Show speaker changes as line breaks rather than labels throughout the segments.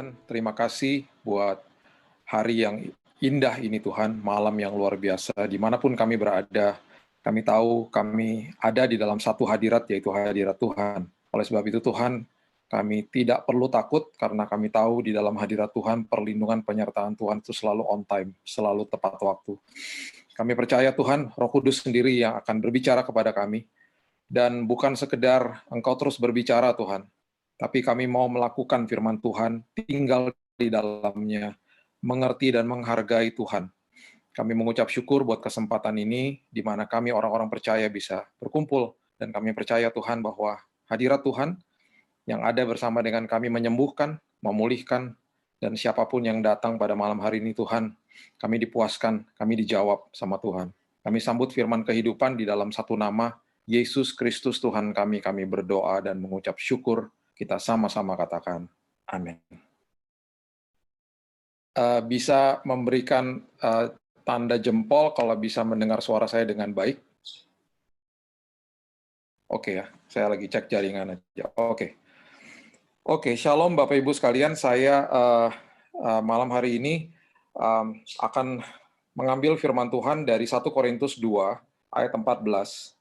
Tuhan, terima kasih buat hari yang indah ini Tuhan, malam yang luar biasa, dimanapun kami berada, kami tahu kami ada di dalam satu hadirat, yaitu hadirat Tuhan. Oleh sebab itu Tuhan, kami tidak perlu takut, karena kami tahu di dalam hadirat Tuhan, perlindungan penyertaan Tuhan itu selalu on time, selalu tepat waktu. Kami percaya Tuhan, Roh Kudus sendiri yang akan berbicara kepada kami, dan bukan sekedar Engkau terus berbicara Tuhan, tapi kami mau melakukan firman Tuhan, tinggal di dalamnya, mengerti dan menghargai Tuhan. Kami mengucap syukur buat kesempatan ini, di mana kami orang-orang percaya bisa berkumpul, dan kami percaya Tuhan bahwa hadirat Tuhan yang ada bersama dengan kami menyembuhkan, memulihkan, dan siapapun yang datang pada malam hari ini Tuhan, kami dipuaskan, kami dijawab sama Tuhan. Kami sambut firman kehidupan di dalam satu nama, Yesus Kristus Tuhan kami berdoa dan mengucap syukur, kita sama-sama katakan, amin. Bisa memberikan tanda jempol kalau bisa mendengar suara saya dengan baik. Oke ya, saya lagi cek jaringan aja. Oke, shalom Bapak Ibu sekalian, saya malam hari ini akan mengambil firman Tuhan dari 1 Korintus 2 ayat 14.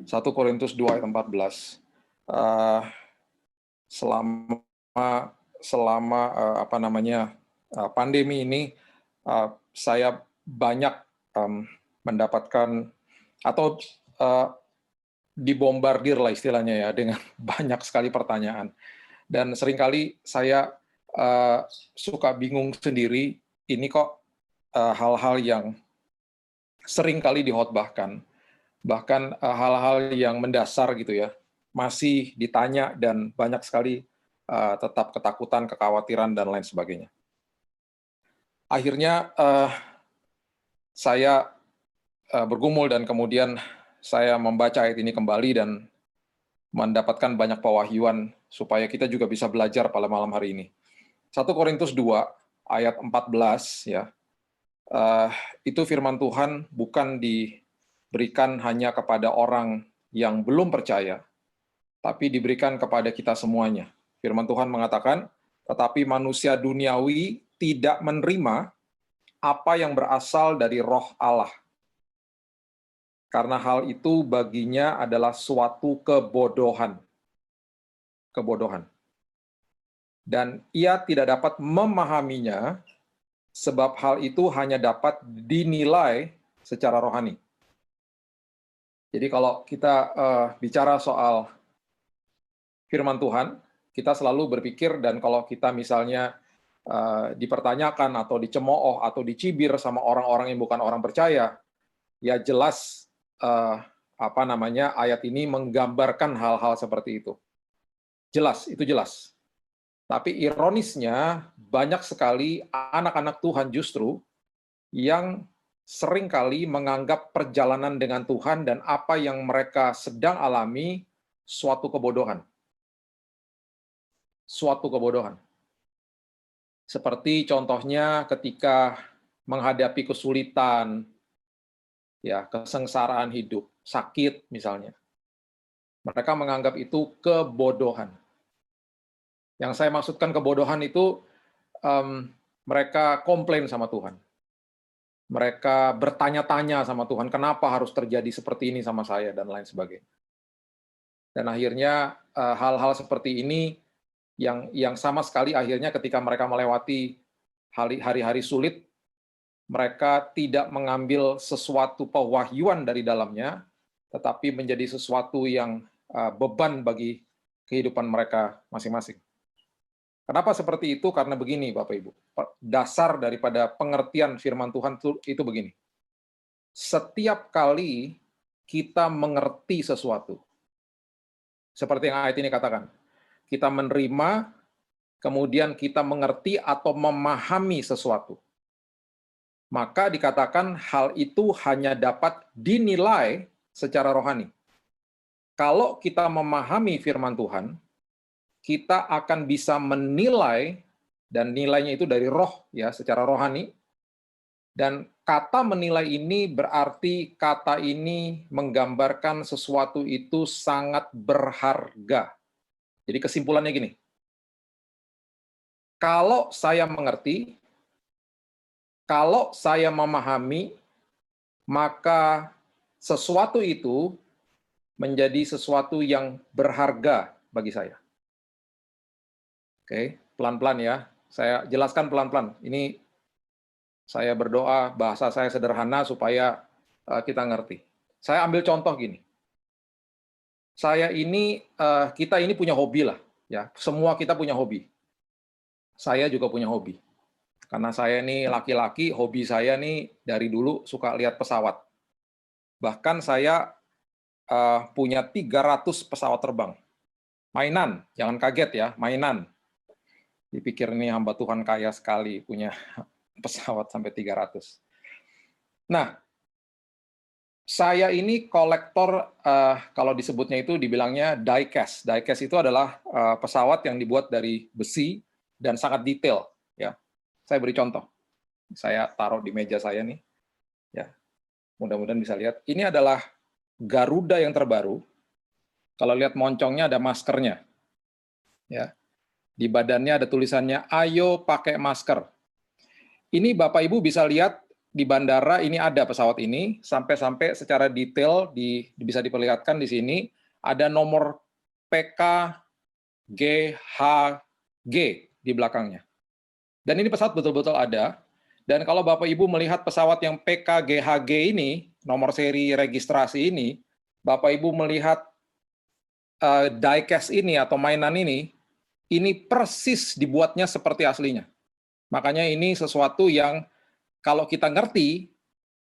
1 Korintus 2 ayat 14. Selama pandemi ini, saya banyak mendapatkan atau dibombardir lah istilahnya ya, dengan banyak sekali pertanyaan. Dan seringkali saya suka bingung sendiri, ini kok hal-hal yang seringkali dihotbahkan, bahkan hal-hal yang mendasar gitu ya, masih ditanya dan banyak sekali tetap ketakutan, kekhawatiran, dan lain sebagainya. Akhirnya saya bergumul dan kemudian saya membaca ayat ini kembali dan mendapatkan banyak pewahyuan supaya kita juga bisa belajar pada malam hari ini. 1 Korintus 2 ayat 14 ya. Itu firman Tuhan bukan diberikan hanya kepada orang yang belum percaya, tapi diberikan kepada kita semuanya. Firman Tuhan mengatakan, tetapi manusia duniawi tidak menerima apa yang berasal dari Roh Allah. Karena hal itu baginya adalah suatu kebodohan. Dan ia tidak dapat memahaminya, sebab hal itu hanya dapat dinilai secara rohani. Jadi kalau kita bicara soal firman Tuhan, kita selalu berpikir, dan kalau kita misalnya dipertanyakan atau dicemooh atau dicibir sama orang-orang yang bukan orang percaya, ya jelas ayat ini menggambarkan hal-hal seperti itu. Itu jelas. Tapi ironisnya, banyak sekali anak-anak Tuhan justru yang seringkali menganggap perjalanan dengan Tuhan dan apa yang mereka sedang alami suatu kebodohan. Seperti contohnya ketika menghadapi kesulitan, ya, kesengsaraan hidup, sakit misalnya. Mereka menganggap itu kebodohan. Yang saya maksudkan kebodohan itu, mereka komplain sama Tuhan. Mereka bertanya-tanya sama Tuhan, kenapa harus terjadi seperti ini sama saya, dan lain sebagainya. Dan akhirnya hal-hal seperti ini yang sama sekali akhirnya ketika mereka melewati hari-hari sulit, mereka tidak mengambil sesuatu pewahyuan dari dalamnya, tetapi menjadi sesuatu yang beban bagi kehidupan mereka masing-masing. Kenapa seperti itu? Karena begini, Bapak Ibu. Dasar daripada pengertian firman Tuhan itu begini. Setiap kali kita mengerti sesuatu, seperti yang ayat ini katakan, kita menerima, kemudian kita mengerti atau memahami sesuatu, maka dikatakan hal itu hanya dapat dinilai secara rohani. Kalau kita memahami firman Tuhan, kita akan bisa menilai, dan nilainya itu dari roh ya, secara rohani. Dan kata menilai ini berarti kata ini menggambarkan sesuatu itu sangat berharga. Jadi kesimpulannya gini, Kalau saya mengerti, kalau saya memahami, maka sesuatu itu menjadi sesuatu yang berharga bagi saya. Oke, pelan-pelan ya. Saya jelaskan pelan-pelan. Ini saya berdoa, bahasa saya sederhana supaya kita ngerti. Saya ambil contoh gini. Kita ini punya hobi lah, ya. Semua kita punya hobi. Saya juga punya hobi. Karena saya ini laki-laki, hobi saya nih dari dulu suka lihat pesawat. Bahkan saya punya 300 pesawat terbang. Mainan, jangan kaget ya, mainan. Dipikir ini hamba Tuhan kaya sekali punya pesawat sampai 300. Nah, saya ini kolektor, kalau disebutnya itu dibilangnya die-cast. Die-cast itu adalah pesawat yang dibuat dari besi dan sangat detail. Ya, saya beri contoh. Saya taruh di meja saya nih. Ya, mudah-mudahan bisa lihat. Ini adalah Garuda yang terbaru. Kalau lihat moncongnya ada maskernya. Ya, di badannya ada tulisannya, "Ayo pakai masker." Ini Bapak Ibu bisa lihat di bandara ini ada pesawat ini, sampai-sampai secara detail bisa diperlihatkan di sini, ada nomor PKGHG di belakangnya. Dan ini pesawat betul-betul ada, dan kalau Bapak Ibu melihat pesawat yang PKGHG ini, nomor seri registrasi ini, Bapak Ibu melihat die-cast ini atau mainan ini persis dibuatnya seperti aslinya. Makanya ini sesuatu yang kalau kita ngerti,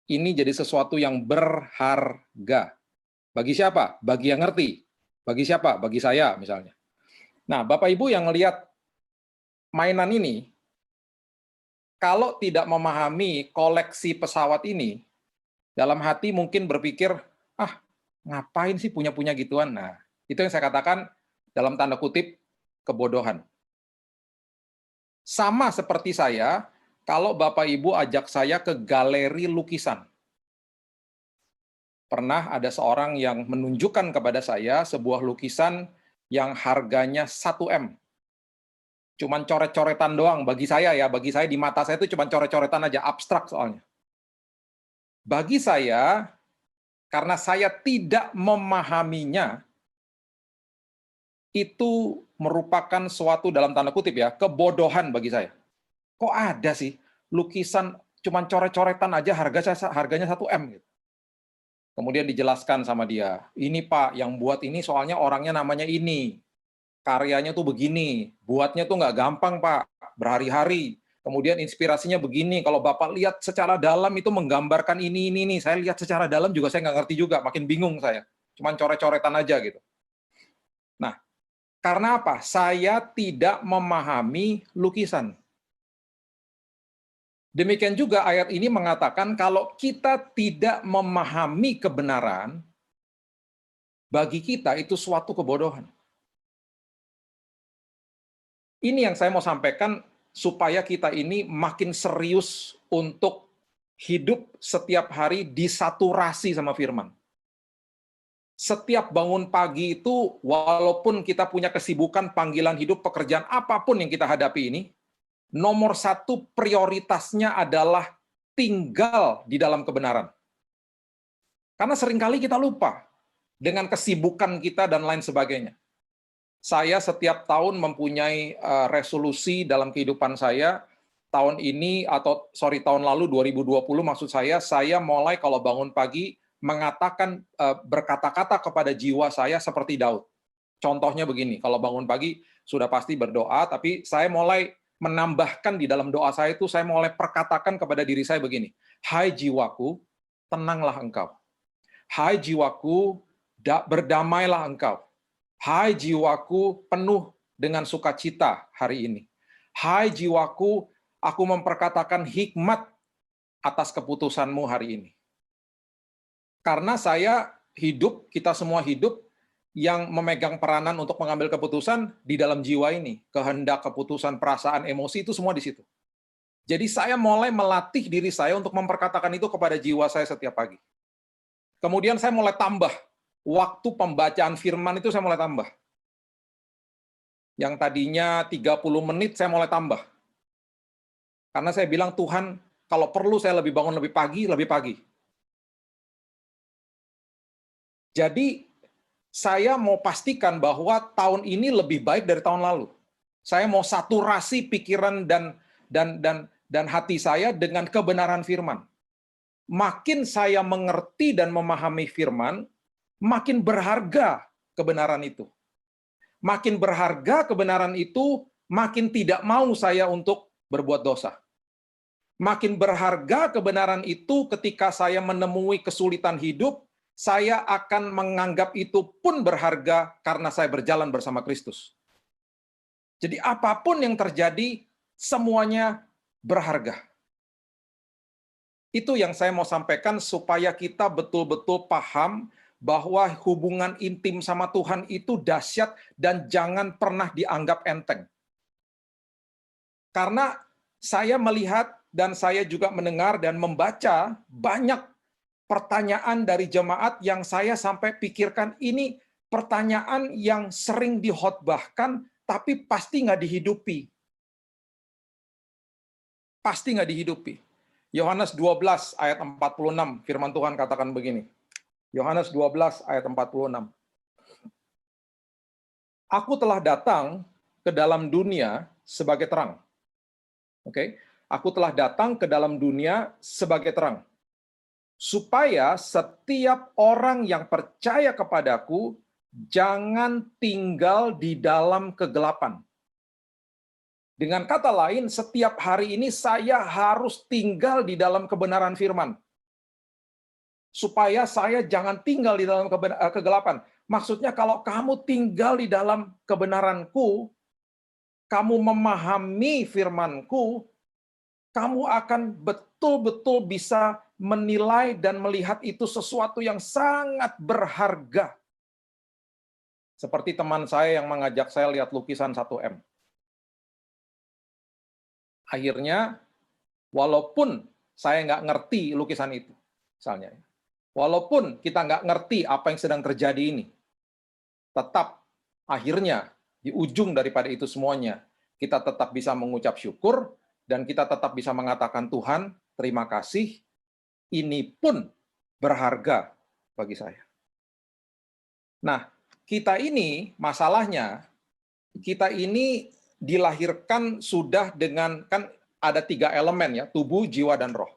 ini jadi sesuatu yang berharga. Bagi siapa? Bagi yang ngerti. Bagi siapa? Bagi saya misalnya. Nah, Bapak Ibu yang lihat mainan ini, kalau tidak memahami koleksi pesawat ini, dalam hati mungkin berpikir, ngapain sih punya-punya gituan? Nah, itu yang saya katakan dalam tanda kutip kebodohan. Sama seperti saya, kalau Bapak Ibu ajak saya ke galeri lukisan. Pernah ada seorang yang menunjukkan kepada saya sebuah lukisan yang harganya 1 M. Cuman coret-coretan doang, bagi saya ya, bagi saya di mata saya itu cuman coret-coretan aja, abstrak soalnya. Bagi saya, karena saya tidak memahaminya, itu merupakan suatu dalam tanda kutip ya, kebodohan bagi saya. Kok ada sih lukisan cuman coret-coretan aja harganya 1 M gitu. Kemudian dijelaskan sama dia, ini Pak, yang buat ini soalnya orangnya namanya ini, karyanya tuh begini, buatnya tuh nggak gampang Pak, berhari-hari. Kemudian inspirasinya begini, kalau Bapak lihat secara dalam itu menggambarkan ini. Saya lihat secara dalam juga saya nggak ngerti juga, makin bingung saya. Cuman coret-coretan aja gitu. Nah, karena apa? Saya tidak memahami lukisan. Demikian juga ayat ini mengatakan kalau kita tidak memahami kebenaran, bagi kita itu suatu kebodohan. Ini yang saya mau sampaikan supaya kita ini makin serius untuk hidup setiap hari disaturasi sama firman. Setiap bangun pagi itu, walaupun kita punya kesibukan, panggilan hidup, pekerjaan apapun yang kita hadapi ini, nomor satu prioritasnya adalah tinggal di dalam kebenaran. Karena seringkali kita lupa dengan kesibukan kita dan lain sebagainya. Saya setiap tahun mempunyai resolusi dalam kehidupan saya. Tahun ini tahun lalu 2020 maksud saya mulai kalau bangun pagi mengatakan berkata-kata kepada jiwa saya seperti Daud. Contohnya begini, kalau bangun pagi sudah pasti berdoa, tapi saya mulai menambahkan di dalam doa saya itu, saya mulai perkatakan kepada diri saya begini, hai jiwaku, tenanglah engkau. Hai jiwaku, berdamailah engkau. Hai jiwaku, penuh dengan sukacita hari ini. Hai jiwaku, aku memperkatakan hikmat atas keputusanmu hari ini. Karena saya hidup, kita semua hidup, yang memegang peranan untuk mengambil keputusan di dalam jiwa ini. Kehendak, keputusan, perasaan, emosi, itu semua di situ. Jadi saya mulai melatih diri saya untuk memperkatakan itu kepada jiwa saya setiap pagi. Kemudian saya mulai tambah, waktu pembacaan firman itu saya mulai tambah. Yang tadinya 30 menit, saya mulai tambah. Karena saya bilang, Tuhan, kalau perlu saya lebih bangun lebih pagi, lebih pagi. Jadi, saya mau pastikan bahwa tahun ini lebih baik dari tahun lalu. Saya mau saturasi pikiran dan hati saya dengan kebenaran firman. Makin saya mengerti dan memahami firman, makin berharga kebenaran itu. Makin berharga kebenaran itu, makin tidak mau saya untuk berbuat dosa. Makin berharga kebenaran itu ketika saya menemui kesulitan hidup, saya akan menganggap itu pun berharga karena saya berjalan bersama Kristus. Jadi apapun yang terjadi, semuanya berharga. Itu yang saya mau sampaikan supaya kita betul-betul paham bahwa hubungan intim sama Tuhan itu dahsyat dan jangan pernah dianggap enteng. Karena saya melihat dan saya juga mendengar dan membaca banyak pertanyaan dari jemaat yang saya sampai pikirkan ini pertanyaan yang sering dihotbahkan tapi pasti nggak dihidupi. Pasti nggak dihidupi. Yohanes 12 ayat 46, firman Tuhan katakan begini. Yohanes 12 ayat 46. Aku telah datang ke dalam dunia sebagai terang. Oke, aku telah datang ke dalam dunia sebagai terang. Supaya setiap orang yang percaya kepadaku jangan tinggal di dalam kegelapan. Dengan kata lain, setiap hari ini saya harus tinggal di dalam kebenaran firman. Supaya saya jangan tinggal di dalam kegelapan. Maksudnya kalau kamu tinggal di dalam kebenaranku, kamu memahami firmanku, kamu akan betul-betul bisa menilai dan melihat itu sesuatu yang sangat berharga. Seperti teman saya yang mengajak saya lihat lukisan 1M. Akhirnya, walaupun saya nggak ngerti lukisan itu, misalnya, walaupun kita nggak ngerti apa yang sedang terjadi ini, tetap akhirnya di ujung daripada itu semuanya, kita tetap bisa mengucap syukur, dan kita tetap bisa mengatakan, Tuhan, terima kasih, ini pun berharga bagi saya. Nah, kita ini, masalahnya, kita ini dilahirkan sudah dengan, kan ada 3 elemen ya, tubuh, jiwa, dan roh.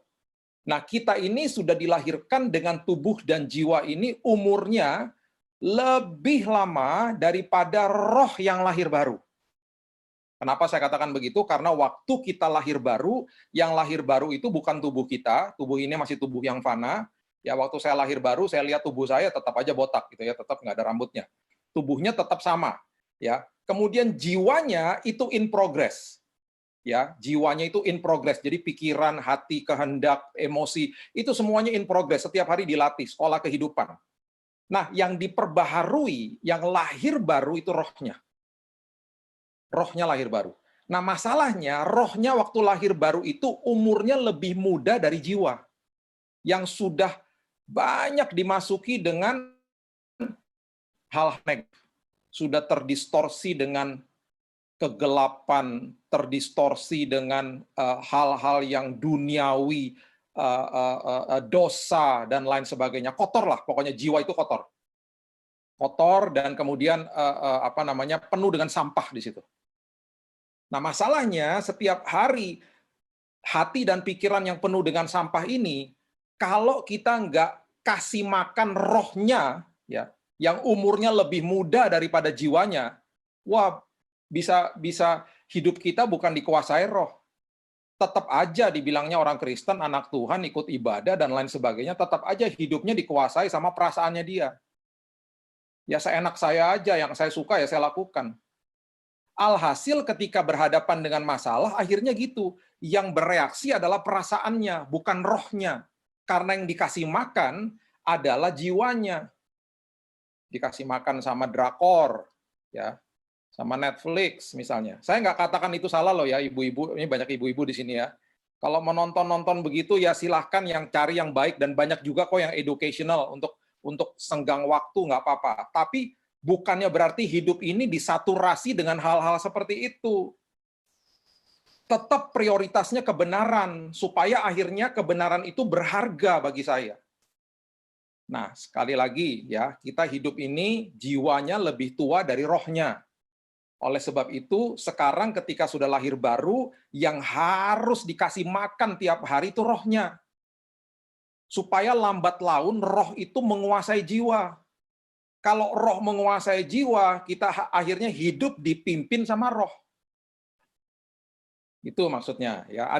Nah, kita ini sudah dilahirkan dengan tubuh dan jiwa ini umurnya lebih lama daripada roh yang lahir baru. Kenapa saya katakan begitu? Karena waktu kita lahir baru, yang lahir baru itu bukan tubuh kita, tubuh ini masih tubuh yang fana. Ya, waktu saya lahir baru, saya lihat tubuh saya tetap aja botak gitu ya, tetap nggak ada rambutnya. Tubuhnya tetap sama, ya. Kemudian jiwanya itu in progress. Ya, jiwanya itu in progress. Jadi pikiran, hati, kehendak, emosi, itu semuanya in progress. Setiap hari dilatih, sekolah kehidupan. Nah, yang diperbaharui, yang lahir baru itu rohnya. Rohnya lahir baru. Nah, masalahnya rohnya waktu lahir baru itu umurnya lebih muda dari jiwa. Yang sudah banyak dimasuki dengan hal negatif. Sudah terdistorsi dengan kegelapan, terdistorsi dengan hal-hal yang duniawi, dosa, dan lain sebagainya. Kotor lah, pokoknya jiwa itu kotor. Kotor dan kemudian penuh dengan sampah di situ. Nah, masalahnya setiap hari hati dan pikiran yang penuh dengan sampah ini, kalau kita nggak kasih makan rohnya, ya, yang umurnya lebih muda daripada jiwanya, wah, bisa hidup kita bukan dikuasai roh. Tetap aja dibilangnya orang Kristen, anak Tuhan, ikut ibadah, dan lain sebagainya, tetap aja hidupnya dikuasai sama perasaannya dia. Ya, seenak saya aja, yang saya suka ya saya lakukan. Alhasil ketika berhadapan dengan masalah, akhirnya gitu. Yang bereaksi adalah perasaannya, bukan rohnya. Karena yang dikasih makan adalah jiwanya. Dikasih makan sama drakor, ya, sama Netflix misalnya. Saya nggak katakan itu salah loh ya, ibu-ibu. Ini banyak ibu-ibu di sini ya. Kalau menonton-nonton begitu ya silahkan yang cari yang baik, dan banyak juga kok yang educational untuk senggang waktu, nggak apa-apa. Tapi Bukannya berarti hidup ini disaturasi dengan hal-hal seperti itu. Tetap prioritasnya kebenaran, supaya akhirnya kebenaran itu berharga bagi saya. Nah, sekali lagi ya, kita hidup ini jiwanya lebih tua dari rohnya. Oleh sebab itu, sekarang ketika sudah lahir baru, yang harus dikasih makan tiap hari itu rohnya. Supaya lambat laun roh itu menguasai jiwa. Kalau roh menguasai jiwa, kita akhirnya hidup dipimpin sama roh. Itu maksudnya ya.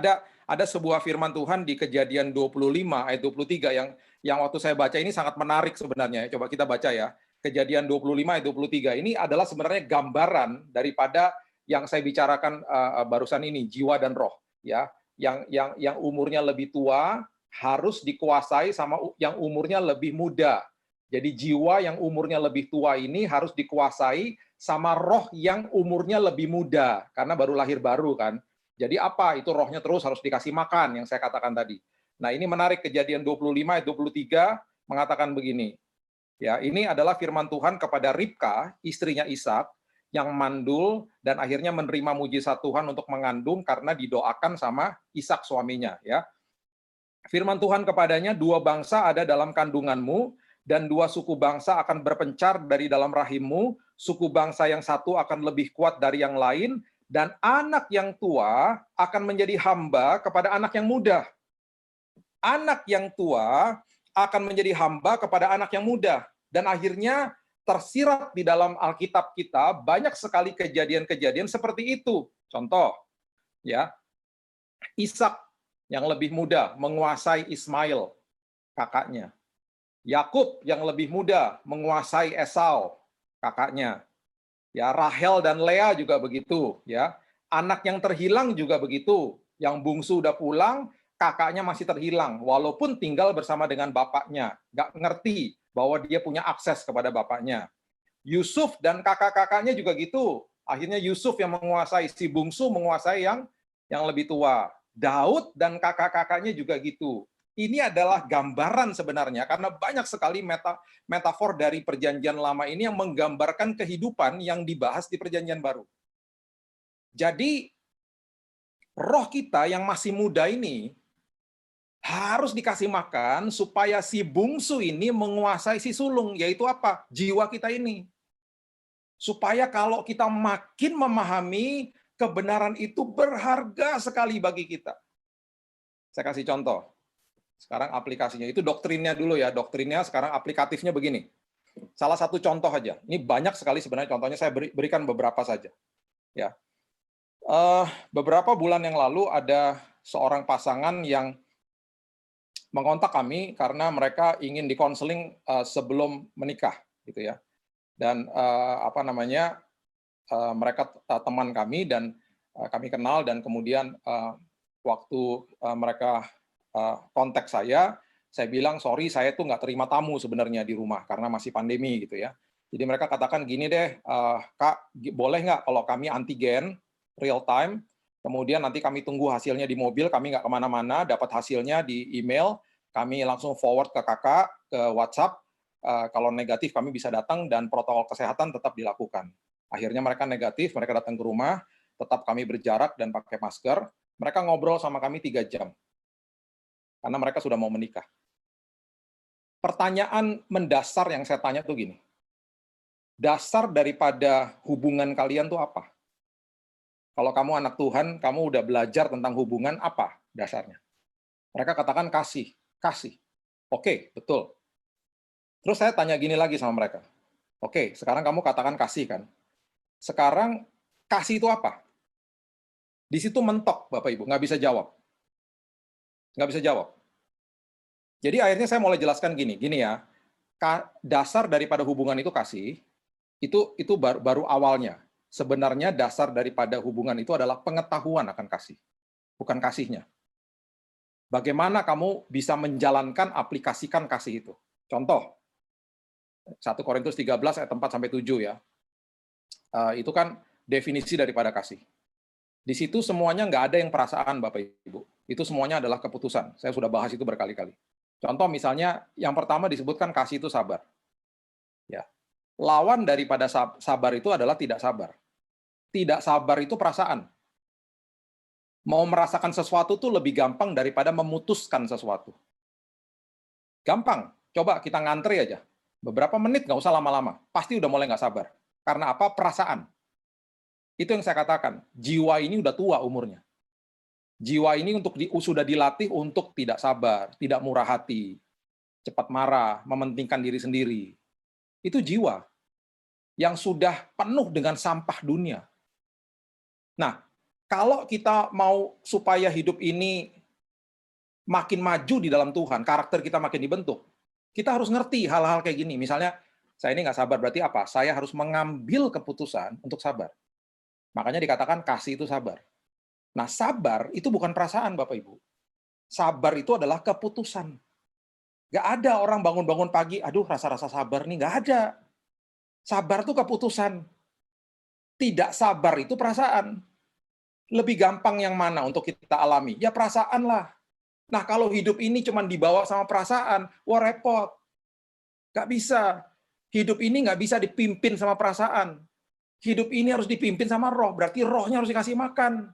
Ada sebuah firman Tuhan di Kejadian 25 ayat 23 yang waktu saya baca ini sangat menarik sebenarnya. Coba kita baca ya. Kejadian 25 ayat 23 ini adalah sebenarnya gambaran daripada yang saya bicarakan barusan ini, jiwa dan roh ya. Yang umurnya lebih tua harus dikuasai sama yang umurnya lebih muda. Jadi jiwa yang umurnya lebih tua ini harus dikuasai sama roh yang umurnya lebih muda karena baru lahir baru kan. Jadi apa? Itu rohnya terus harus dikasih makan yang saya katakan tadi. Nah, ini menarik. Kejadian 25 ayat 23 mengatakan begini. Ya, ini adalah firman Tuhan kepada Ribka, istrinya Ishak, yang mandul dan akhirnya menerima mujizat Tuhan untuk mengandung karena didoakan sama Ishak suaminya, ya. Firman Tuhan kepadanya, dua bangsa ada dalam kandunganmu dan dua suku bangsa akan berpencar dari dalam rahimmu, suku bangsa yang satu akan lebih kuat dari yang lain, dan anak yang tua akan menjadi hamba kepada anak yang muda. Anak yang tua akan menjadi hamba kepada anak yang muda. Dan akhirnya tersirat di dalam Alkitab kita banyak sekali kejadian-kejadian seperti itu. Contoh, ya, Ishak yang lebih muda menguasai Ismail, kakaknya. Yakub yang lebih muda menguasai Esau, kakaknya. Ya, Rahel dan Lea juga begitu, ya. Anak yang terhilang juga begitu. Yang bungsu udah pulang, kakaknya masih terhilang walaupun tinggal bersama dengan bapaknya. Nggak ngerti bahwa dia punya akses kepada bapaknya. Yusuf dan kakak-kakaknya juga gitu. Akhirnya Yusuf yang menguasai, si bungsu menguasai yang lebih tua. Daud dan kakak-kakaknya juga gitu. Ini adalah gambaran sebenarnya, karena banyak sekali metafor dari perjanjian lama ini yang menggambarkan kehidupan yang dibahas di perjanjian baru. Jadi, roh kita yang masih muda ini harus dikasih makan supaya si bungsu ini menguasai si sulung, yaitu apa? Jiwa kita ini. Supaya kalau kita makin memahami, kebenaran itu berharga sekali bagi kita. Saya kasih contoh. Sekarang aplikasinya, itu doktrinnya dulu ya, doktrinnya sekarang aplikatifnya begini. Salah satu contoh aja, ini banyak sekali sebenarnya contohnya, saya berikan beberapa saja. Ya, beberapa bulan yang lalu ada seorang pasangan yang mengontak kami karena mereka ingin dikonseling sebelum menikah, gitu ya. Dan mereka teman kami dan kami kenal, dan kemudian waktu mereka kontak saya bilang, sorry saya tuh nggak terima tamu sebenarnya di rumah karena masih pandemi gitu ya. Jadi mereka katakan gini deh, Kak, boleh nggak kalau kami antigen real time, kemudian nanti kami tunggu hasilnya di mobil, kami nggak kemana-mana, dapat hasilnya di email, kami langsung forward ke kakak, ke WhatsApp, kalau negatif kami bisa datang dan protokol kesehatan tetap dilakukan. Akhirnya mereka negatif, mereka datang ke rumah, tetap kami berjarak dan pakai masker, mereka ngobrol sama kami 3 jam. Karena mereka sudah mau menikah. Pertanyaan mendasar yang saya tanya tuh gini, dasar daripada hubungan kalian tuh apa? Kalau kamu anak Tuhan, kamu udah belajar tentang hubungan, apa dasarnya? Mereka katakan kasih, kasih. Oke, betul. Terus saya tanya gini lagi sama mereka, oke, sekarang kamu katakan kasih kan? Sekarang kasih itu apa? Di situ mentok, Bapak Ibu, nggak bisa jawab. Nggak bisa jawab. Jadi akhirnya saya mulai jelaskan gini ya, dasar daripada hubungan itu kasih, itu baru awalnya. Sebenarnya dasar daripada hubungan itu adalah pengetahuan akan kasih, bukan kasihnya. Bagaimana kamu bisa menjalankan, aplikasikan kasih itu. Contoh, 1 Korintus 13 ayat 4-7 ya. Itu kan definisi daripada kasih. Di situ semuanya nggak ada yang perasaan, Bapak Ibu. Itu semuanya adalah keputusan. Saya sudah bahas itu berkali-kali. Contoh misalnya, yang pertama disebutkan kasih itu sabar. Ya. Lawan daripada sabar itu adalah tidak sabar. Tidak sabar itu perasaan. Mau merasakan sesuatu tuh lebih gampang daripada memutuskan sesuatu. Gampang. Coba kita ngantri aja. Beberapa menit, nggak usah lama-lama. Pasti udah mulai nggak sabar. Karena apa? Perasaan. Itu yang saya katakan. Jiwa ini udah tua umurnya. Jiwa ini sudah dilatih untuk tidak sabar, tidak murah hati, cepat marah, mementingkan diri sendiri. Itu jiwa yang sudah penuh dengan sampah dunia. Nah, kalau kita mau supaya hidup ini makin maju di dalam Tuhan, karakter kita makin dibentuk, kita harus ngerti hal-hal kayak gini. Misalnya, saya ini nggak sabar, berarti apa? Saya harus mengambil keputusan untuk sabar. Makanya dikatakan kasih itu sabar. Nah, sabar itu bukan perasaan, Bapak Ibu. Sabar itu adalah keputusan. Nggak ada orang bangun-bangun pagi, aduh rasa-rasa sabar nih, nggak ada. Sabar itu keputusan. Tidak sabar itu perasaan. Lebih gampang yang mana untuk kita alami? Ya perasaan lah. Nah, kalau hidup ini cuma dibawa sama perasaan, wah repot. Nggak bisa. Hidup ini nggak bisa dipimpin sama perasaan. Hidup ini harus dipimpin sama roh, berarti rohnya harus dikasih makan.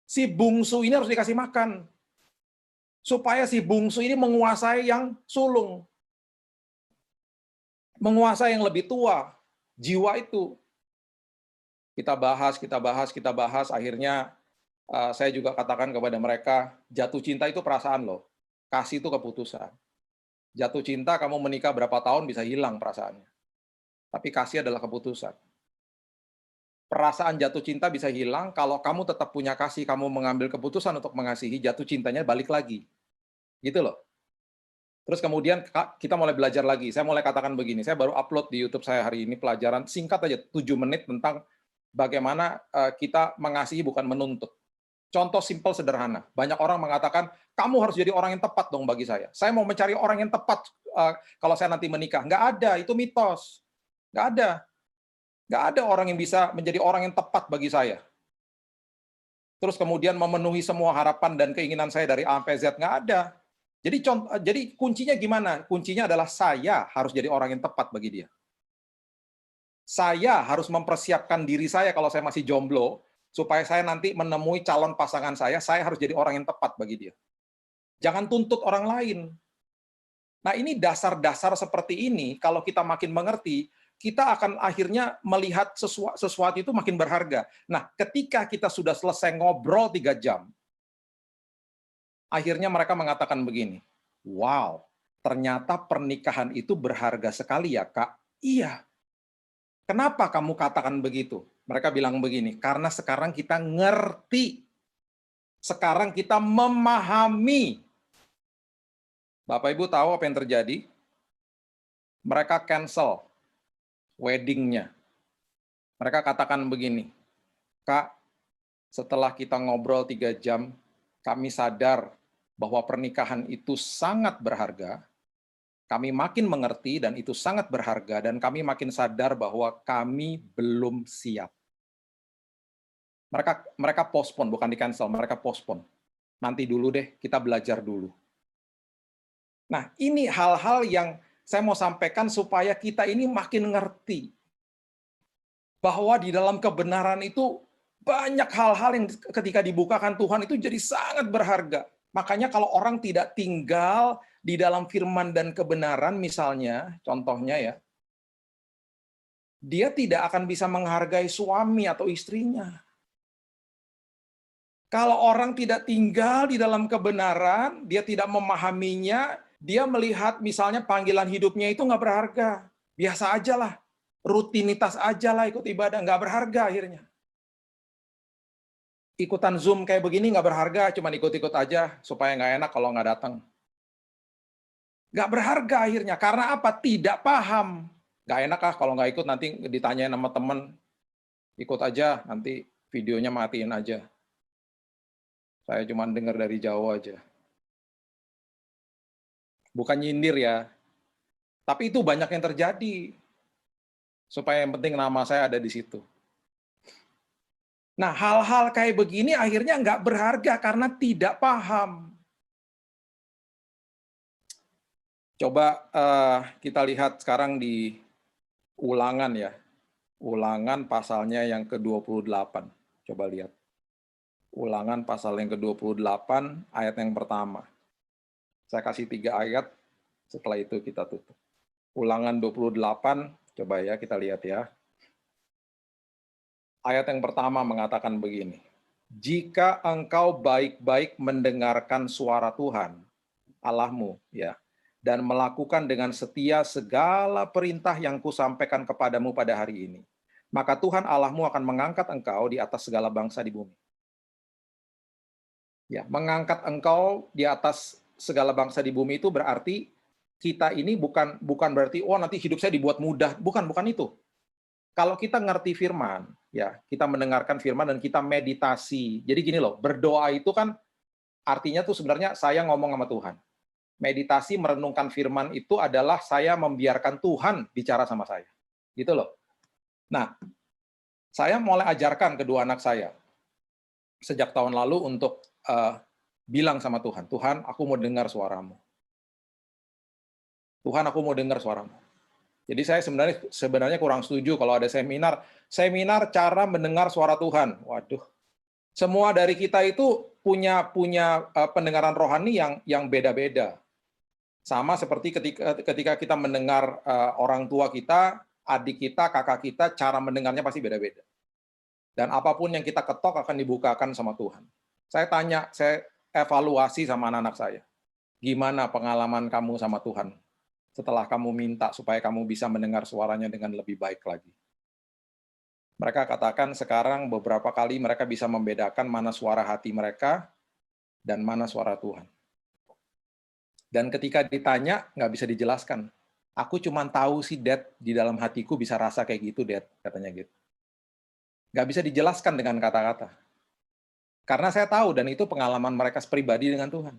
Si bungsu ini harus dikasih makan. Supaya si bungsu ini menguasai yang sulung. Menguasai yang lebih tua. Jiwa itu. Kita bahas, akhirnya saya juga katakan kepada mereka, jatuh cinta itu perasaan loh. Kasih itu keputusan. Jatuh cinta, kamu menikah berapa tahun bisa hilang perasaannya. Tapi kasih adalah keputusan. Perasaan jatuh cinta bisa hilang, kalau kamu tetap punya kasih, kamu mengambil keputusan untuk mengasihi, jatuh cintanya balik lagi. Gitu loh. Terus kemudian kita mulai belajar lagi. Saya mulai katakan begini, saya baru upload di YouTube saya hari ini pelajaran singkat aja, 7 menit tentang bagaimana kita mengasihi bukan menuntut. Contoh simpel sederhana. Banyak orang mengatakan, kamu harus jadi orang yang tepat dong bagi saya. Saya mau mencari orang yang tepat kalau saya nanti menikah. Nggak ada, itu mitos. Nggak ada. Nggak ada orang yang bisa menjadi orang yang tepat bagi saya. Terus kemudian memenuhi semua harapan dan keinginan saya dari A sampai Z. Nggak ada. Jadi kuncinya gimana? Kuncinya adalah saya harus jadi orang yang tepat bagi dia. Saya harus mempersiapkan diri saya kalau saya masih jomblo, supaya saya nanti menemui calon pasangan saya harus jadi orang yang tepat bagi dia. Jangan tuntut orang lain. Nah, ini dasar-dasar seperti ini, kalau kita makin mengerti, kita akan akhirnya melihat sesuatu itu makin berharga. Nah, ketika kita sudah selesai ngobrol 3 jam, akhirnya mereka mengatakan begini, wow, ternyata pernikahan itu berharga sekali ya, Kak. Iya. Kenapa kamu katakan begitu? Mereka bilang begini, karena sekarang kita ngerti. Sekarang kita memahami. Bapak Ibu tahu apa yang terjadi? Mereka cancel wedding-nya. Mereka katakan begini, Kak, setelah kita ngobrol 3 jam, kami sadar bahwa pernikahan itu sangat berharga, kami makin mengerti dan itu sangat berharga, dan kami makin sadar bahwa kami belum siap. Mereka postpone, bukan di-cancel, mereka postpone. Nanti dulu deh, kita belajar dulu. Nah, ini hal-hal yang saya mau sampaikan supaya kita ini makin ngerti. Bahwa di dalam kebenaran itu banyak hal-hal yang ketika dibukakan Tuhan itu jadi sangat berharga. Makanya kalau orang tidak tinggal di dalam firman dan kebenaran misalnya, contohnya ya, dia tidak akan bisa menghargai suami atau istrinya. Kalau orang tidak tinggal di dalam kebenaran, dia tidak memahaminya, dia melihat misalnya panggilan hidupnya itu nggak berharga. Biasa aja lah, rutinitas aja lah ikut ibadah, nggak berharga akhirnya. Ikutan Zoom kayak begini nggak berharga, cuma ikut-ikut aja supaya nggak enak kalau nggak datang. Nggak berharga akhirnya, karena apa? Tidak paham. Nggak enak ah kalau nggak ikut nanti ditanyain sama temen, ikut aja, nanti videonya matiin aja. Saya cuma dengar dari jauh aja. Bukan nyindir ya, tapi itu banyak yang terjadi. Supaya yang penting nama saya ada di situ. Nah, hal-hal kayak begini akhirnya nggak berharga karena tidak paham. Coba kita lihat sekarang di Ulangan ya, Ulangan pasalnya yang ke-28. Coba lihat. Ulangan pasal yang ke-28, ayat yang pertama. Saya kasih 3 ayat, setelah itu kita tutup. Ulangan 28, coba ya kita lihat ya. Ayat yang pertama mengatakan begini. Jika engkau baik-baik mendengarkan suara Tuhan, Allahmu, ya, dan melakukan dengan setia segala perintah yang kusampaikan kepadamu pada hari ini, maka Tuhan Allahmu akan mengangkat engkau di atas segala bangsa di bumi. Ya, mengangkat engkau di atas segala bangsa di bumi itu berarti kita ini bukan berarti oh nanti hidup saya dibuat mudah, bukan itu. Kalau kita ngerti firman, ya, kita mendengarkan firman dan kita meditasi. Jadi gini loh, berdoa itu kan artinya tuh sebenarnya saya ngomong sama Tuhan. Meditasi merenungkan firman itu adalah saya membiarkan Tuhan bicara sama saya. Gitu loh. Nah, saya mulai ajarkan kedua anak saya sejak tahun lalu untuk bilang sama Tuhan, Tuhan, aku mau dengar suaramu. Tuhan, aku mau dengar suaramu. Jadi saya sebenarnya kurang setuju kalau ada seminar cara mendengar suara Tuhan. Waduh, semua dari kita itu punya pendengaran rohani yang beda-beda. Sama seperti ketika kita mendengar orang tua kita, adik kita, kakak kita, cara mendengarnya pasti beda-beda. Dan apapun yang kita ketok akan dibukakan sama Tuhan. Saya evaluasi sama anak-anak saya. Gimana pengalaman kamu sama Tuhan setelah kamu minta supaya kamu bisa mendengar suaranya dengan lebih baik lagi? Mereka katakan sekarang beberapa kali mereka bisa membedakan mana suara hati mereka dan mana suara Tuhan. Dan ketika ditanya, nggak bisa dijelaskan. Aku cuma tahu sih, Dad, di dalam hatiku bisa rasa kayak gitu, Dad, katanya gitu. Nggak bisa dijelaskan dengan kata-kata. Karena saya tahu, dan itu pengalaman mereka pribadi dengan Tuhan.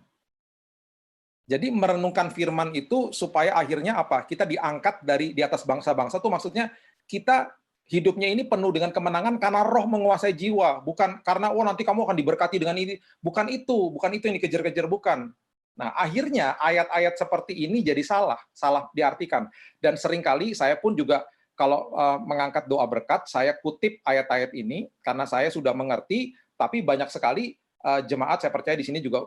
Jadi merenungkan firman itu supaya akhirnya apa? Kita diangkat dari di atas bangsa-bangsa tuh maksudnya kita hidupnya ini penuh dengan kemenangan karena roh menguasai jiwa, bukan karena oh nanti kamu akan diberkati dengan ini. Bukan itu yang dikejar-kejar, bukan. Nah, akhirnya ayat-ayat seperti ini jadi salah diartikan. Dan seringkali saya pun juga kalau mengangkat doa berkat, saya kutip ayat-ayat ini karena saya sudah mengerti, tapi banyak sekali jemaat saya percaya di sini juga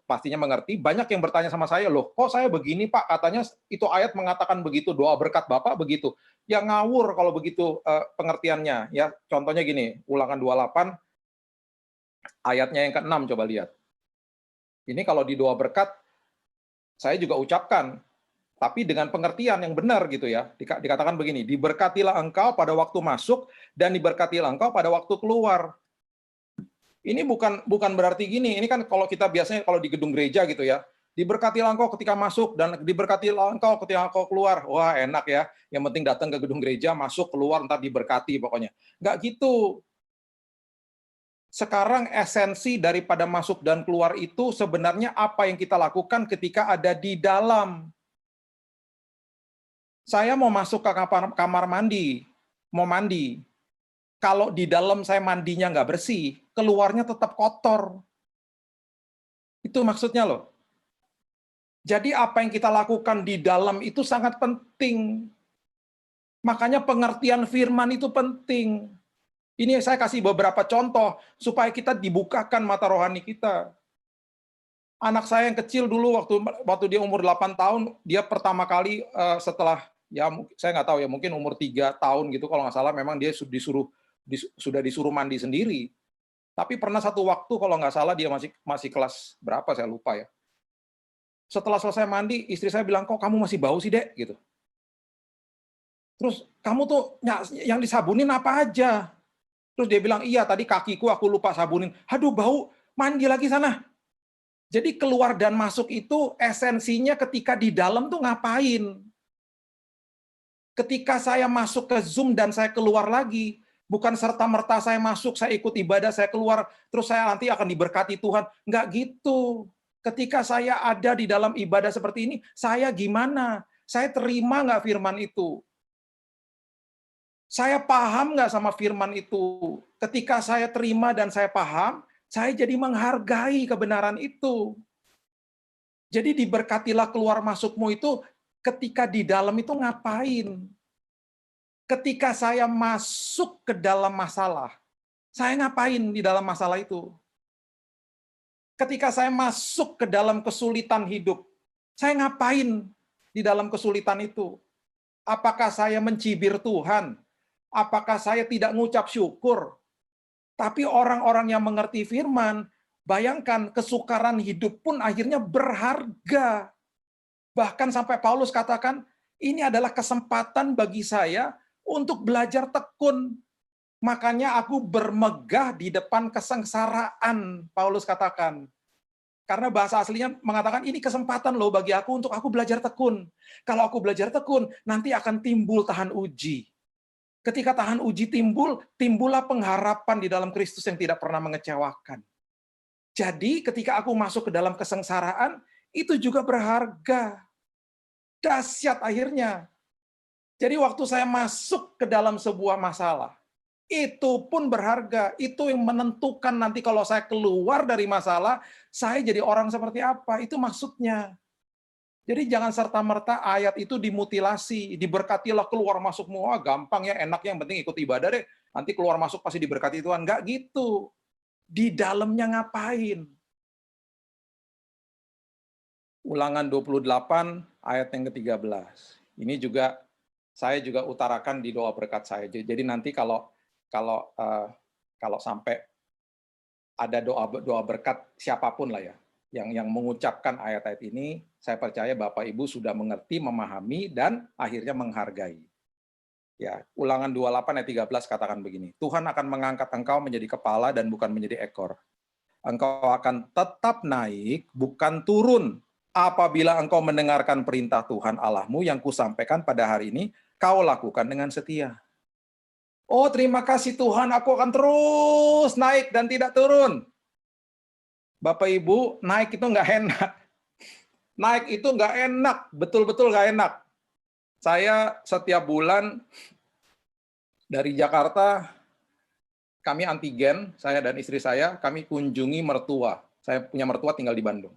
pastinya mengerti. Banyak yang bertanya sama saya, loh, kok saya begini Pak? Katanya itu ayat mengatakan begitu, doa berkat Bapak begitu. Ya ngawur kalau begitu pengertiannya. Ya contohnya gini, Ulangan 28 ayatnya yang ke-6 coba lihat. Ini kalau di doa berkat saya juga ucapkan, tapi dengan pengertian yang benar gitu ya. Dikatakan begini, diberkatilah engkau pada waktu masuk dan diberkatilah engkau pada waktu keluar. Ini bukan berarti gini, ini kan kalau kita biasanya kalau di gedung gereja gitu ya, diberkatilah engkau ketika masuk dan diberkatilah engkau ketika engkau keluar. Wah enak ya, yang penting datang ke gedung gereja, masuk, keluar, ntar diberkati pokoknya. Nggak gitu. Sekarang esensi daripada masuk dan keluar itu sebenarnya apa yang kita lakukan ketika ada di dalam. Saya mau masuk ke kamar mandi, mau mandi. Kalau di dalam saya mandinya nggak bersih, keluarnya tetap kotor. Itu maksudnya loh. Jadi apa yang kita lakukan di dalam itu sangat penting. Makanya pengertian firman itu penting. Ini saya kasih beberapa contoh supaya kita dibukakan mata rohani kita. Anak saya yang kecil dulu waktu dia umur 8 tahun, dia pertama kali setelah ya saya nggak tahu ya mungkin umur 3 tahun gitu kalau nggak salah memang dia sudah disuruh mandi sendiri. Tapi pernah satu waktu kalau nggak salah dia masih kelas berapa saya lupa ya. Setelah selesai mandi, istri saya bilang, kok kamu masih bau sih, Dek? Gitu. Terus, kamu tuh yang disabunin apa aja? Terus dia bilang, iya tadi kakiku aku lupa sabunin. Aduh, bau, mandi lagi sana. Jadi keluar dan masuk itu esensinya ketika di dalam tuh ngapain? Ketika saya masuk ke Zoom dan saya keluar lagi, bukan serta-merta saya masuk, saya ikut ibadah, saya keluar, terus saya nanti akan diberkati Tuhan. Enggak gitu. Ketika saya ada di dalam ibadah seperti ini, saya gimana? Saya terima nggak firman itu? Saya paham nggak sama firman itu? Ketika saya terima dan saya paham, saya jadi menghargai kebenaran itu. Jadi diberkatilah keluar masukmu itu ketika di dalam itu ngapain? Ketika saya masuk ke dalam masalah, saya ngapain di dalam masalah itu? Ketika saya masuk ke dalam kesulitan hidup, saya ngapain di dalam kesulitan itu? Apakah saya mencibir Tuhan? Apakah saya tidak mengucap syukur? Tapi orang-orang yang mengerti firman, bayangkan kesukaran hidup pun akhirnya berharga. Bahkan sampai Paulus katakan, ini adalah kesempatan bagi saya untuk belajar tekun. Makanya aku bermegah di depan kesengsaraan, Paulus katakan. Karena bahasa aslinya mengatakan, ini kesempatan loh bagi aku untuk aku belajar tekun. Kalau aku belajar tekun, nanti akan timbul tahan uji. Ketika tahan uji timbul, timbullah pengharapan di dalam Kristus yang tidak pernah mengecewakan. Jadi ketika aku masuk ke dalam kesengsaraan, itu juga berharga. Dahsyat akhirnya. Jadi waktu saya masuk ke dalam sebuah masalah, itu pun berharga. Itu yang menentukan nanti kalau saya keluar dari masalah, saya jadi orang seperti apa. Itu maksudnya. Jadi jangan serta-merta ayat itu dimutilasi, diberkatilah keluar masukmu. Wah, gampang ya, enaknya yang penting ikut ibadah deh. Nanti keluar masuk pasti diberkati Tuhan. Enggak gitu. Di dalamnya ngapain? Ulangan 28 ayat yang ke-13. Ini juga saya juga utarakan di doa berkat saya. Jadi nanti kalau kalau kalau sampai ada doa berkat siapapun lah ya, yang mengucapkan ayat-ayat ini, saya percaya Bapak Ibu sudah mengerti, memahami, dan akhirnya menghargai. Ya, Ulangan 28 ayat 13 katakan begini, Tuhan akan mengangkat engkau menjadi kepala dan bukan menjadi ekor. Engkau akan tetap naik, bukan turun. Apabila engkau mendengarkan perintah Tuhan Allahmu yang kusampaikan pada hari ini, kau lakukan dengan setia. Oh, terima kasih Tuhan, aku akan terus naik dan tidak turun. Bapak Ibu, naik itu nggak enak. Naik itu nggak enak, betul-betul nggak enak. Saya setiap bulan dari Jakarta, kami antigen, saya dan istri saya, kami kunjungi mertua. Saya punya mertua tinggal di Bandung.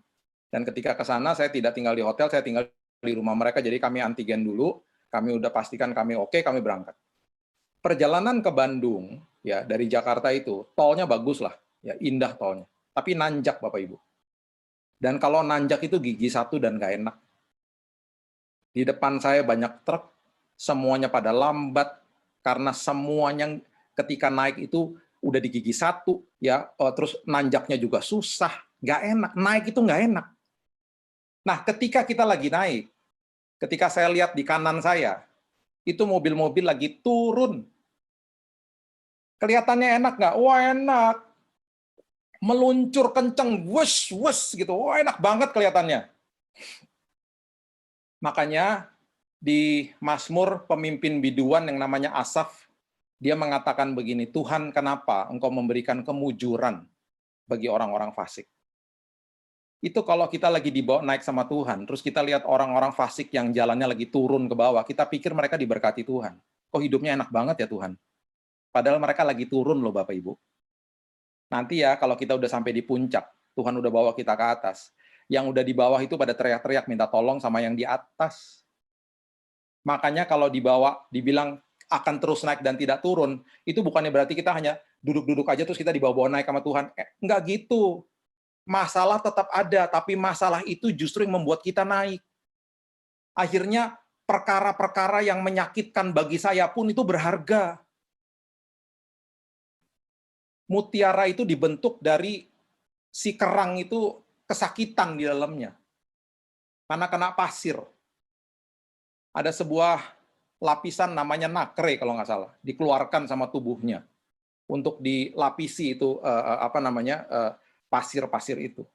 Dan ketika ke sana, saya tidak tinggal di hotel, saya tinggal di rumah mereka, jadi kami antigen dulu, kami udah pastikan kami oke, kami berangkat. Perjalanan ke Bandung, ya dari Jakarta itu, tolnya bagus lah, ya indah tolnya. Tapi nanjak Bapak Ibu. Dan kalau nanjak itu gigi satu dan nggak enak. Di depan saya banyak truk, semuanya pada lambat, karena semuanya ketika naik itu udah di gigi satu, ya terus nanjaknya juga susah, nggak enak. Naik itu nggak enak. Nah, ketika kita lagi naik, ketika saya lihat di kanan saya, itu mobil-mobil lagi turun. Kelihatannya enak nggak? Wah, enak. Meluncur kenceng, wush, wush, gitu. Wah, enak banget kelihatannya. Makanya di Mazmur pemimpin biduan yang namanya Asaf, dia mengatakan begini, Tuhan kenapa engkau memberikan kemujuran bagi orang-orang fasik? Itu kalau kita lagi dibawa naik sama Tuhan, terus kita lihat orang-orang fasik yang jalannya lagi turun ke bawah, kita pikir mereka diberkati Tuhan. Kok hidupnya enak banget ya Tuhan? Padahal mereka lagi turun loh Bapak Ibu. Nanti ya kalau kita udah sampai di puncak, Tuhan udah bawa kita ke atas. Yang udah di bawah itu pada teriak-teriak minta tolong sama yang di atas. Makanya kalau dibawa, dibilang akan terus naik dan tidak turun, itu bukannya berarti kita hanya duduk-duduk aja terus kita dibawa-bawa naik sama Tuhan. Enggak gitu. Masalah tetap ada, tapi masalah itu justru yang membuat kita naik. Akhirnya perkara-perkara yang menyakitkan bagi saya pun itu berharga. Mutiara itu dibentuk dari si kerang itu kesakitan di dalamnya. Karena kena pasir. Ada sebuah lapisan namanya nakre kalau nggak salah, dikeluarkan sama tubuhnya untuk dilapisi itu pasir-pasir itu.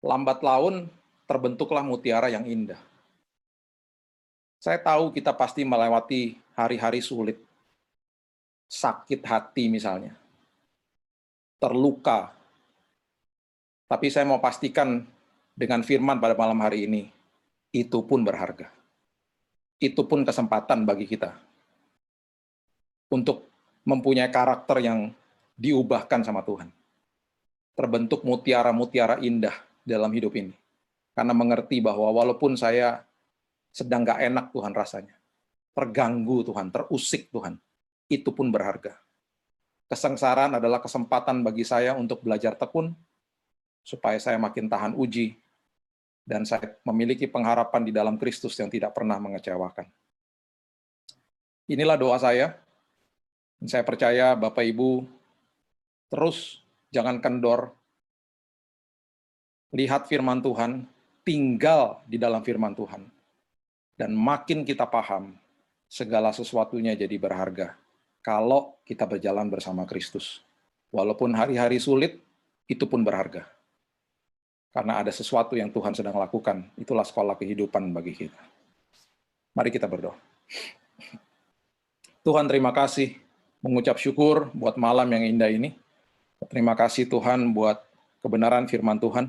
Lambat laun terbentuklah mutiara yang indah. Saya tahu kita pasti melewati hari-hari sulit, sakit hati misalnya, terluka. Tapi saya mau pastikan dengan firman pada malam hari ini, itu pun berharga. Itu pun kesempatan bagi kita untuk mempunyai karakter yang diubahkan sama Tuhan. Terbentuk mutiara-mutiara indah dalam hidup ini. Karena mengerti bahwa walaupun saya sedang gak enak Tuhan rasanya, terganggu Tuhan, terusik Tuhan. Itu pun berharga. Kesengsaraan adalah kesempatan bagi saya untuk belajar tekun, supaya saya makin tahan uji, dan saya memiliki pengharapan di dalam Kristus yang tidak pernah mengecewakan. Inilah doa saya. Saya percaya Bapak Ibu terus jangan kendor, lihat firman Tuhan, tinggal di dalam firman Tuhan. Dan makin kita paham, segala sesuatunya jadi berharga kalau kita berjalan bersama Kristus. Walaupun hari-hari sulit, itu pun berharga. Karena ada sesuatu yang Tuhan sedang lakukan. Itulah sekolah kehidupan bagi kita. Mari kita berdoa. Tuhan, terima kasih. Mengucap syukur buat malam yang indah ini. Terima kasih Tuhan buat kebenaran firman Tuhan.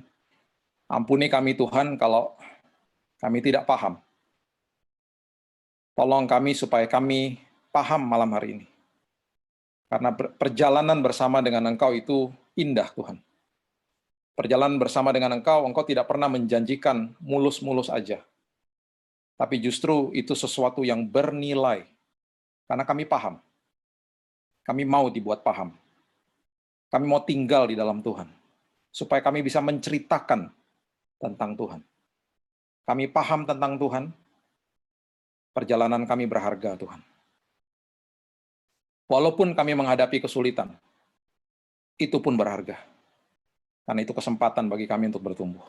Ampuni kami Tuhan kalau kami tidak paham. Tolong kami supaya kami paham malam hari ini. Karena perjalanan bersama dengan Engkau itu indah Tuhan. Perjalanan bersama dengan Engkau tidak pernah menjanjikan mulus-mulus aja. Tapi justru itu sesuatu yang bernilai. Karena kami paham. Kami mau dibuat paham. Kami mau tinggal di dalam Tuhan. Supaya kami bisa menceritakan tentang Tuhan. Kami paham tentang Tuhan. Perjalanan kami berharga Tuhan. Walaupun kami menghadapi kesulitan, itu pun berharga. Karena itu kesempatan bagi kami untuk bertumbuh.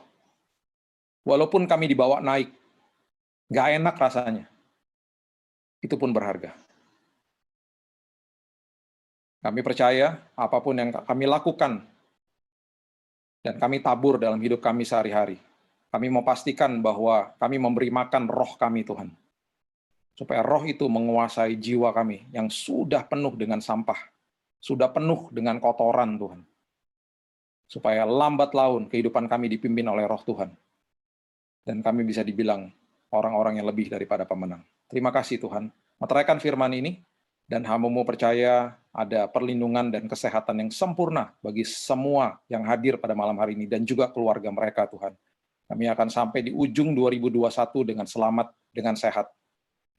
Walaupun kami dibawa naik, nggak enak rasanya, itu pun berharga. Kami percaya apapun yang kami lakukan dan kami tabur dalam hidup kami sehari-hari, kami mau pastikan bahwa kami memberi makan roh kami Tuhan. Supaya roh itu menguasai jiwa kami yang sudah penuh dengan sampah, sudah penuh dengan kotoran Tuhan. Supaya lambat laun kehidupan kami dipimpin oleh roh Tuhan. Dan kami bisa dibilang orang-orang yang lebih daripada pemenang. Terima kasih Tuhan. Meteraikan firman ini, dan hamba-Mu percaya ada perlindungan dan kesehatan yang sempurna bagi semua yang hadir pada malam hari ini, dan juga keluarga mereka Tuhan. Kami akan sampai di ujung 2021 dengan selamat, dengan sehat.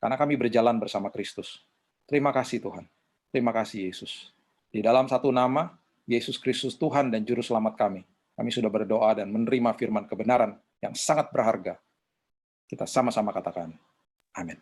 Karena kami berjalan bersama Kristus. Terima kasih Tuhan. Terima kasih Yesus. Di dalam satu nama, Yesus Kristus Tuhan dan Juru Selamat kami sudah berdoa dan menerima firman kebenaran yang sangat berharga. Kita sama-sama katakan, amin.